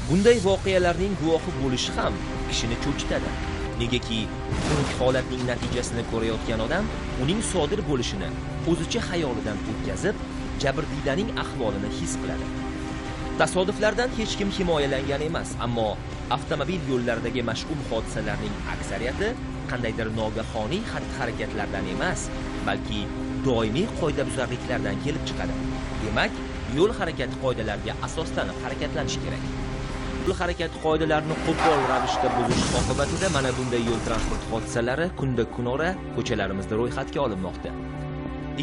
Bunday voqealarning guvohi bo'lishi ham kishini cho'chitadi. Negaki, xunuk holatning natijasini ko'rayotgan odam uning sodir bo'lishini o'zicha xayolidan o'tkazib, jabrdiydaning ahvolini his qiladi. Tasodiflardan hech kim himoyalangan emas, ammo avtomobil yo'llaridagi mash'um hodisalarning aksariyati qandaydir nogahoniy xatti-harakatlardan emas, balki doimiy qoidabuzarliklardan kelib chiqadi. Demak, yo'l harakati qoidalariga asoslanib harakatlanish kerak. Yo'l harakati qoidalarini qo'pol ravishda buzish oqibatida mana bunday yo'l transport hodisalari kunda-kunora ko'chalarimizda ro'yxatga olinmoqda.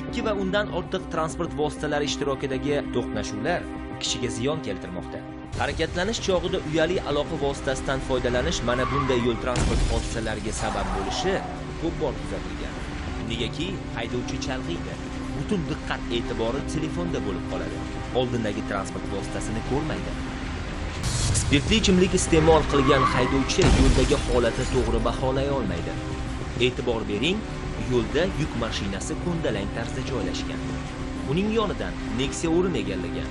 2 va undan ortiq transport vositalari ishtirokidagi to'qnashuvlar kishiga ziyon keltirmoqda. Harakatlanish chog'ida uyali aloqa vositasidan foydalanish mana bunday yo'l transport hodisalariga sabab bo'lishi ko'p bor kuzatilgan. Negaki, haydovchi chalg'iydi. Butun diqqat e'tibori telefonda bo'lib qoladi. Oldindagi transport vositasini ko'rmaydi. Spirtli ichimlik iste'mol qilgan haydovchi yo'ldagi holatni to'g'ri baholay olmaydi. E'tibor bering, yo'lda yuk mashinasi ko'ndalang tarzda joylashgan. Uning yonidan Nexia o'rin egallagan.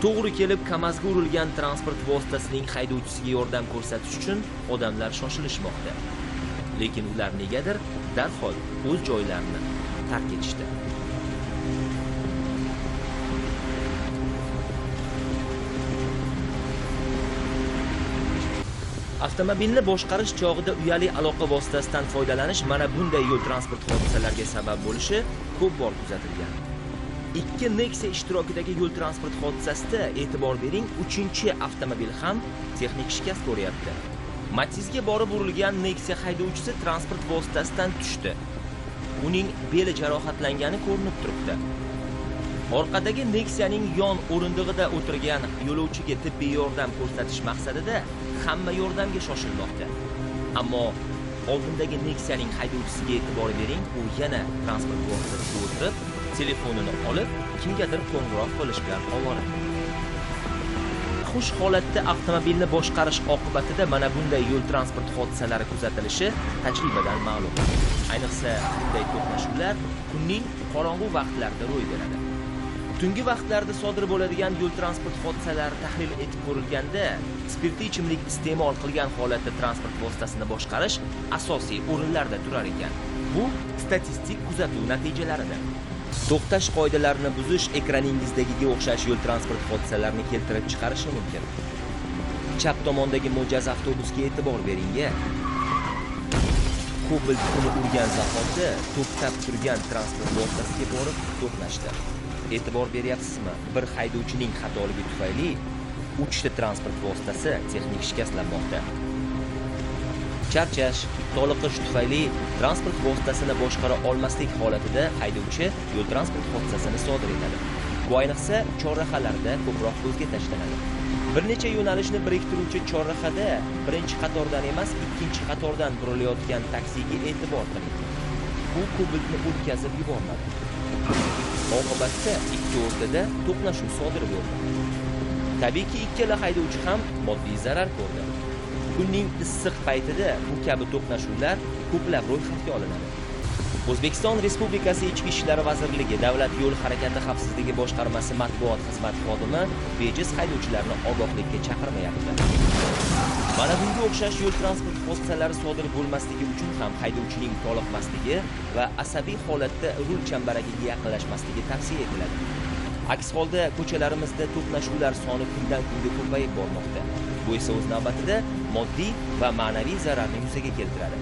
To'g'ri kelib Kamazga urilgan transport vositasining haydovchisiga yordam ko'rsatish uchun odamlar shoshilishmoqda. Lekin ular negadir darhol o'z joylarini tark etishdi. Avtomobilni boshqarish chog'ida uyali aloqa vositasidan foydalanish mana bunday yo'l transport hodisalariga sabab bo'lishi ko'p bor kuzatilgan. 2 Nexia ishtirokidagi yo'l transport hodisasida e'tibor bering, 3-avtomobil ham texnik shikast ko'ryapti. Matizga borib urilgan Nexia haydovchisi transport vositasidan tushdi. Uning beli jarohatlangani ko'rinib turibdi. Orqadagi Nexianing yon o'rindig'ida o'tirgan yo'lovchiga tibbiy yordam ko'rsatish maqsadida hamma yordamga shoshilmoqda. Ammo oldindagi Nexianing haydovchisiga e'tibor bering, u yana transport vositasiga o'tirib, telefonini olib, kimgadir qo'ng'iroq qilish bilan ovora. Xush holatda avtomobilni boshqarish oqibatida mana bunday yo'l transport hodisalari kuzatilishi tajribadan ma'lum. Ayniqsa, bunday to'qnashuvlar kunning qorong'u vaqtlarida ro'y beradi. Tungi vaqtlarda sodir bo'ladigan yo'l transport hodisalari tahlil etib ko'rilganda, spirtli ichimlik iste'mol qilgan holatda transport vositasini boshqarish asosiy o'rinlarda turar ekan. Bu statistik kuzatuv natijalaridir. To'xtash qoidalarini buzish ekraningizdagi o'xshash yo'l transport hodisalarini keltirib chiqarishi mumkin. Chap tomondagi mo'jaz avtobusga e'tibor bering-a. Cobalt uni urgan zahotda to'xtab turgan transport vositasiga borib to'qnashdi. E'tibor beryapsizmi? Bir haydovchining xatoligi tufayli 3 ta transport vositasi texnik shikastlanmoqda. Charchash, toliqish tufayli transport vositasini boshqara olmaslik holatida haydovchi yo'l transport hodisasini sodir etadi. Bu ayniqsa chorrahalarda ko'proq ko'zga tashlanadi. Bir necha yo'nalishni biriktiruvchi chorrahada birinchi qatordan emas, ikkinchi qatordan burilayotgan taksiga e'tibor qiling. U Cobaltni o'tkazib yubormadi. Oqibatda ikki o'rtada to'qnashuv sodir bo'ldi. Tabiiyki, ikkala haydovchi ham moddiy zarar ko'rdi. Kunning issiq paytida bu kabi to'qnashuvlar ko'plab ro'yxatga olinadi. O'zbekiston Respublikasi Ichki ishlar vazirligi Davlat yo'l harakati xavfsizligi boshqarmasi matbuot xizmati xodimi bejiz haydovchilarni ogohlikka chaqirmayapti. Mana bunga o'xshash yo'l transport hodisalari sodir bo'lmasligi uchun ham haydovchining toliqmasligi va asabiy holatda rul chambaragiga yaqinlashmasligi tavsiya etiladi. Aks holda ko'chalarimizda to'qnashuvlar soni kundan kunga ko'payib bormoqda. Bu esa o'z navbatida moddiy va ma'naviy zararni yuzaga keltiradi.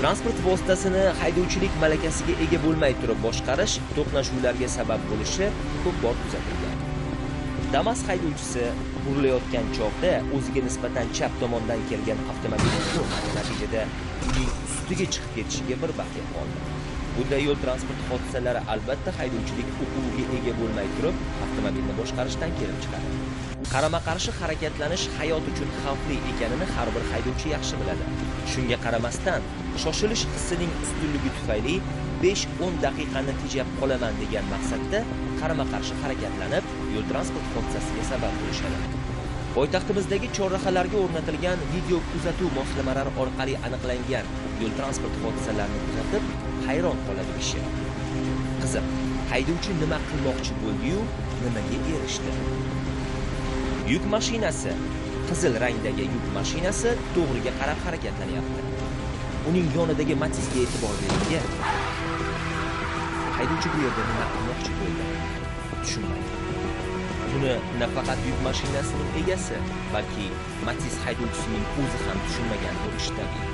Transport vositasini haydovchilik malakasiga ega bo'lmay turib boshqarish to'qnashuvlarga sabab bo'lishi ko'p bor kuzatilgan. Damas haydovchisi burilayotgan chog'da o'ziga nisbatan chap tomondan kelgan avtomobilni ko'rmadi. Natijada uning ustiga chiqib ketishiga bir baxya qoldi. Bunday yo'l transport hodisalari albatta haydovchilik huquqiga ega bo'lmay turib avtomobilni boshqarishdan kelib chiqadi. Qarama-qarshi harakatlanish hayot uchun xavfli ekanini har bir haydovchi yaxshi biladi. Shunga qaramasdan, shoshilish hissining ustunligi tufayli 5-10 daqiqani tejab qolaman degan maqsadda qarama-qarshi harakatlanib, yo'l transport hodisasiga sabab bo'lishadi. Poytaxtimizdagi chorrahalarga o'rnatilgan video kuzatuv moslamalari orqali aniqlangan yo'l transport hodisalarini kuzatib, hayron qoladi kishi. Qiziq, Haydovchi nima qilmoqchi bo'ldi-yu, nimaga erishdi? Yuk mashinasi, qizil rangdagi yuk mashinasi to'g'riga qarab harakatlanyapti. Uning yonidagi Matizga e'tibor bering. Haydovchi bu yerda nima qilmoqchi bo'ldi? Tushunmaydi. Buni nafaqat yuk mashinasining egasi, balki Matiz haydovchisining o'zi ham tushunmagan bo'lishi tabiiy.